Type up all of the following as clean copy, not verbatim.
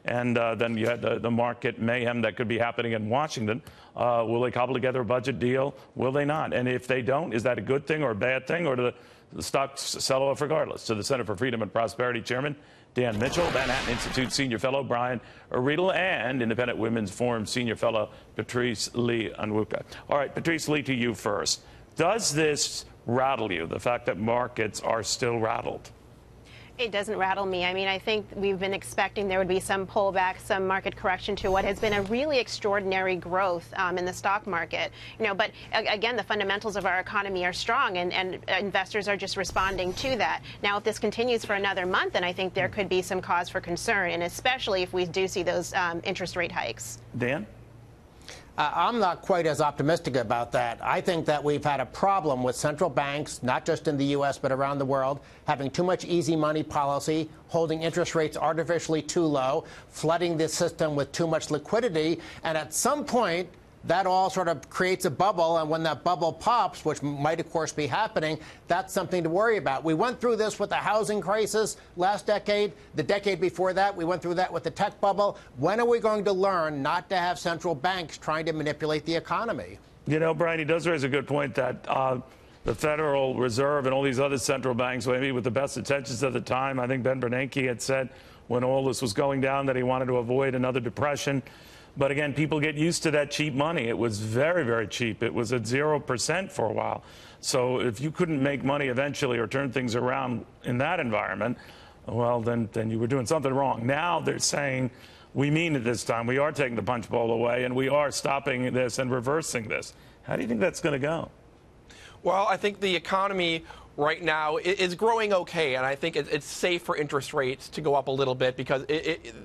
And then you had the market mayhem that could be happening in Washington. Will they cobble together a budget deal? Will they not? And if they don't, is that a good thing or a bad thing? Or do the stocks sell off regardless? To the Center for Freedom and Prosperity Chairman Dan Mitchell, Manhattan Institute Senior Fellow Brian Riedel, and Independent Women's Forum Senior Fellow Patrice Lee Onwuka. All right, Patrice Lee, to you first. Does this rattle you, the fact that markets are still rattled? It doesn't rattle me. I mean, I think we've been expecting there would be some pullback, some market correction to what has been a really extraordinary growth in the stock market. But again, the fundamentals of our economy are strong, and investors are just responding to that. Now, if this continues for another month, then I think there could be some cause for concern, and especially if we do see those interest rate hikes. Dan? I'm not quite as optimistic about that. I think that we've had a problem with central banks, not just in the U.S., but around the world, having too much easy money policy, holding interest rates artificially too low, flooding the system with too much liquidity. And at some point, that all sort of creates a bubble, and when that bubble pops, which might, of course, be happening, that's something to worry about. We went through this with the housing crisis last decade. The decade before that, we went through that with the tech bubble. When are we going to learn not to have central banks trying to manipulate the economy? Brian, he does raise a good point that the Federal Reserve and all these other central banks, maybe with the best intentions at the time, I think Ben Bernanke had said when all this was going down that he wanted to avoid another depression. But again, people get used to that cheap money. It was very, very cheap. It was at 0% for a while. So if you couldn't make money eventually or turn things around in that environment, well, then you were doing something wrong. Now they're saying, we mean it this time. We are taking the punch bowl away, and we are stopping this and reversing this. How do you think that's going to go? Well, I think the economy right now is growing okay, and I think it's safe for interest rates to go up a little bit because,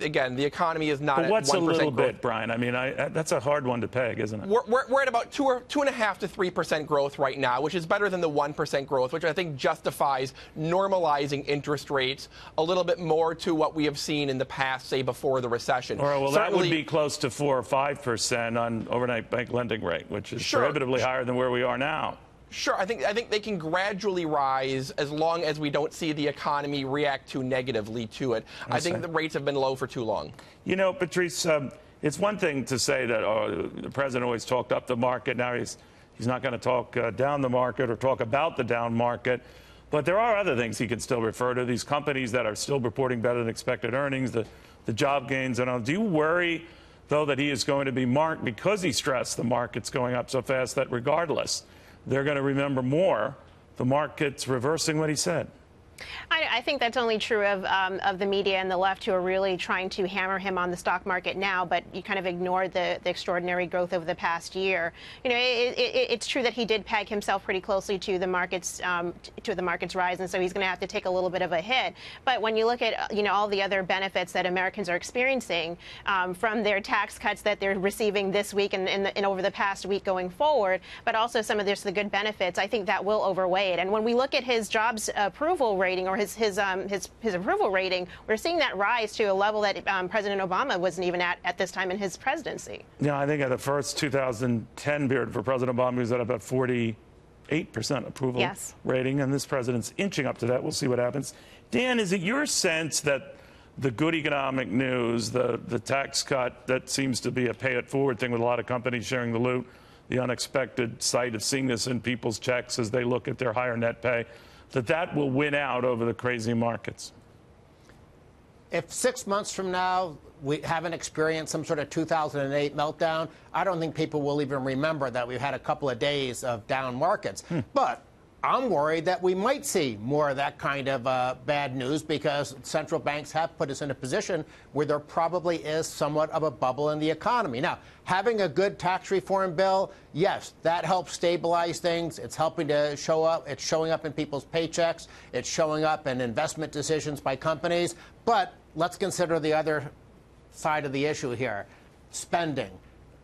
again, the economy is not at 1% growth. What's a little bit, Brian? I mean, that's a hard one to peg, isn't it? We're at about 2.5 to 3% growth right now, which is better than the 1% growth, which I think justifies normalizing interest rates a little bit more to what we have seen in the past, say, before the recession. All right, well, certainly, that would be close to 4 or 5% on overnight bank lending rate, which is prohibitively higher than where we are now. Sure, I think they can gradually rise as long as we don't see the economy react too negatively to it. I think the rates have been low for too long. Patrice, it's one thing to say that the president always talked up the market. Now he's not going to talk down the market or talk about the down market. But there are other things he can still refer to. These companies that are still reporting better than expected earnings, the job gains and all. Do you worry, though, that he is going to be marked because he stressed the market's going up so fast that regardless, they're going to remember more the market's reversing what he said? I think that's only true of the media and the left, who are really trying to hammer him on the stock market now, but you kind of ignored the extraordinary growth over the past year. It's true that he did peg himself pretty closely to the market's rise, and so he's going to have to take a little bit of a hit. But when you look at all the other benefits that Americans are experiencing from their tax cuts that they're receiving this week and over the past week going forward, but also some of the good benefits, I think that will overweigh it. And when we look at his jobs approval rating or his approval rating, we're seeing that rise to a level that President Obama wasn't even at this time in his presidency. Yeah, I think at the first 2010 period for President Obama, he was at about 48% approval rating, and this president's inching up to that. We'll see what happens. Dan, is it your sense that the good economic news, the tax cut that seems to be a pay-it-forward thing with a lot of companies sharing the loot, the unexpected sight of seeing this in people's checks as they look at their higher net pay, that will win out over the crazy markets? If 6 months from now we haven't experienced some sort of 2008 meltdown, I don't think people will even remember that we've had a couple of days of down markets. But I'm worried that we might see more of that kind of bad news because central banks have put us in a position where there probably is somewhat of a bubble in the economy. Now, having a good tax reform bill, yes, that helps stabilize things. It's helping to show up. It's showing up in people's paychecks. It's showing up in investment decisions by companies. But let's consider the other side of the issue here, spending.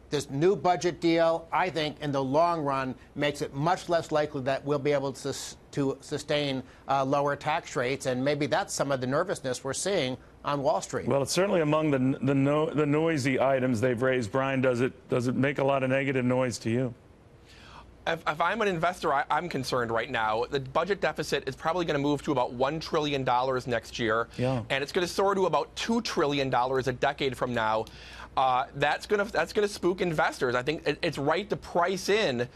This new budget deal, I think, in the long run, makes it much less likely that we'll be able to sustain lower tax rates, and maybe that's some of the nervousness we're seeing on Wall Street. Well, it's certainly among the noisy items they've raised. Brian, does it make a lot of negative noise to you? If I'm an investor, I'm concerned right now. The budget deficit is probably going to move to about $1 trillion next year, Yeah. and it's going to soar to about $2 trillion a decade from now. That's going to spook investors. I think it's right to price in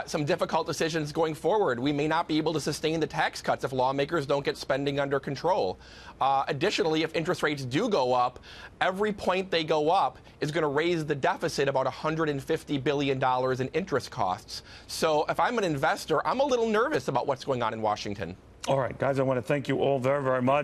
some difficult decisions going forward. We may not be able to sustain the tax cuts if lawmakers don't get spending under control. Additionally, if interest rates do go up, every point they go up is going to raise the deficit about $150 billion in interest costs. So if I'm an investor, I'm a little nervous about what's going on in Washington. All right, guys, I want to thank you all very, very much.